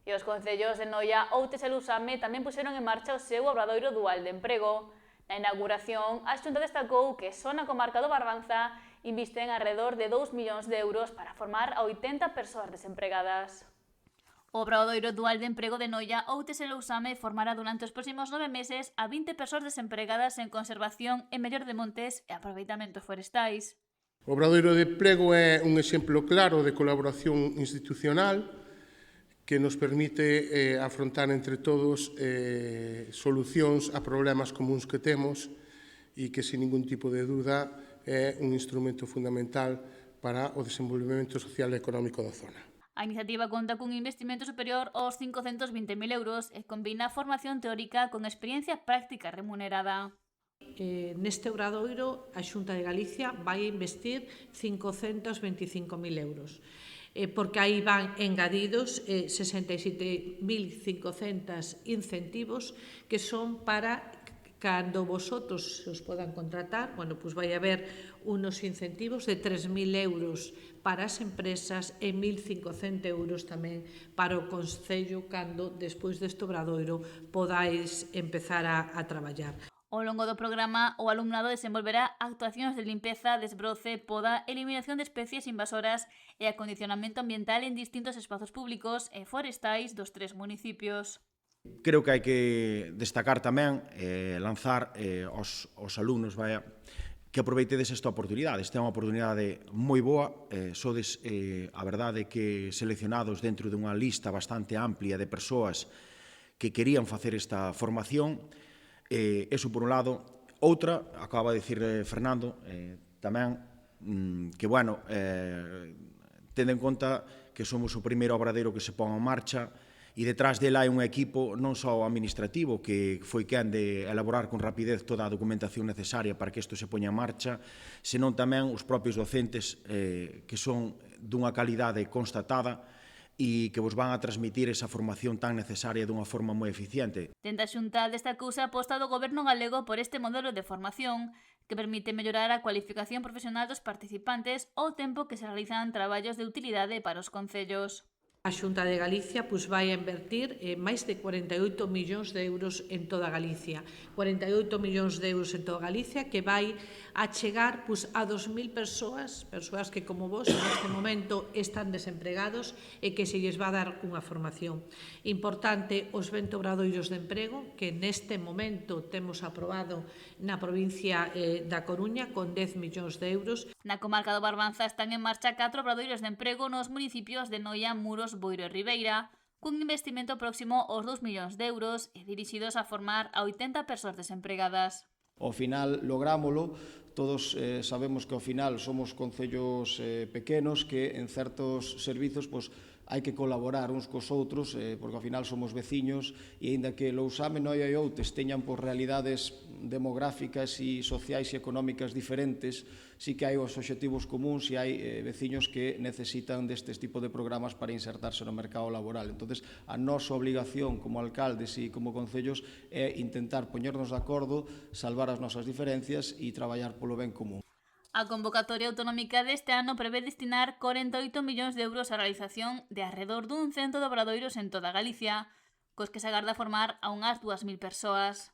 E os concellos de Noia, Outes e Lusame tamén puxeron en marcha o seu obradoiro dual de emprego. Na inauguración, a Xunta destacou que só na comarca do Barbanza invisten alrededor de 2 millóns de euros para formar a 80 persoas desempregadas. O obradoiro dual de emprego de Noia, Outes e Lousame formará durante os próximos 9 meses a 20 persoas desempregadas en conservación e mellor de montes e aproveitamentos forestais. O obradoiro de emprego é un exemplo claro de colaboración institucional que nos permite afrontar entre todos solucións a problemas comuns que temos e que, sin ningún tipo de duda, é un instrumento fundamental para o desenvolvemento social e económico da zona. A iniciativa conta cun investimento superior aos 520.000 euros e combina formación teórica con experiencia práctica remunerada. Neste obradoiro, a Xunta de Galicia vai investir 525.000 euros. Porque aí van engadidos 67.500 incentivos que son para cando vosotros os podan contratar, pois vai haber unos incentivos de 3.000 euros para as empresas e 1.500 euros tamén para o Concello cando, despois deste obradoiro, podáis empezar a traballar. Ao longo do programa, o alumnado desenvolverá actuacións de limpeza, desbroce, poda, eliminación de especies invasoras e acondicionamento ambiental en distintos espazos públicos e forestais dos 3 municipios. Creo que hai que destacar tamén, lanzar aos alumnos que aproveitedes esta oportunidade. Esta é unha oportunidade moi boa, sodes, a verdade, que seleccionados dentro dunha lista bastante amplia de persoas que querían facer esta formación. Eso por un lado. Outra, acaba de dicir Fernando, tamén, que, bueno, tendo en conta que somos o primeiro obradeiro que se pon en marcha e detrás dela hai un equipo non só administrativo que foi quen de elaborar con rapidez toda a documentación necesaria para que isto se poña en marcha, senón tamén os propios docentes que son dunha calidade constatada e que vos van a transmitir esa formación tan necesaria dunha forma moi eficiente. Dende a Xunta destacouse a aposta do Goberno galego por este modelo de formación que permite mellorar a cualificación profesional dos participantes ao tempo que se realizan traballos de utilidade para os concellos. A Xunta de Galicia vai a invertir máis de 48 millóns de euros en toda Galicia. 48 millóns de euros en toda Galicia que vai a chegar a 2.000 persoas que como vos neste momento están desempregados e que se lles va a dar unha formación. Importante os 20 obradoiros de emprego que neste momento temos aprobado na provincia da Coruña con 10 millóns de euros. Na comarca do Barbanza están en marcha 4 obradoiros de emprego nos municipios de Noia, Muros, Boiro e Ribeira, cun investimento próximo aos 2 millóns de euros e dirixidos a formar a 80 persoas desempregadas. Ao final lográmolo, todos sabemos que ao final somos concellos pequenos que en certos servizos hai que colaborar uns cos outros, porque ao final somos veciños e aínda que Lousame, Noia e Outes teñan realidades demográficas e sociais e económicas diferentes, sí que hai os obxectivos comuns e hai veciños que necesitan destes tipo de programas para insertarse no mercado laboral. Entonces, a nosa obligación como alcaldes e como concellos é intentar poñernos de acordo, salvar as nosas diferencias e traballar polo ben común. A convocatoria autonómica deste ano prevé destinar 48 millóns de euros á realización de arredor dun cento de obradoiros en toda Galicia, cos que se agarda formar a unhas 2.000 persoas.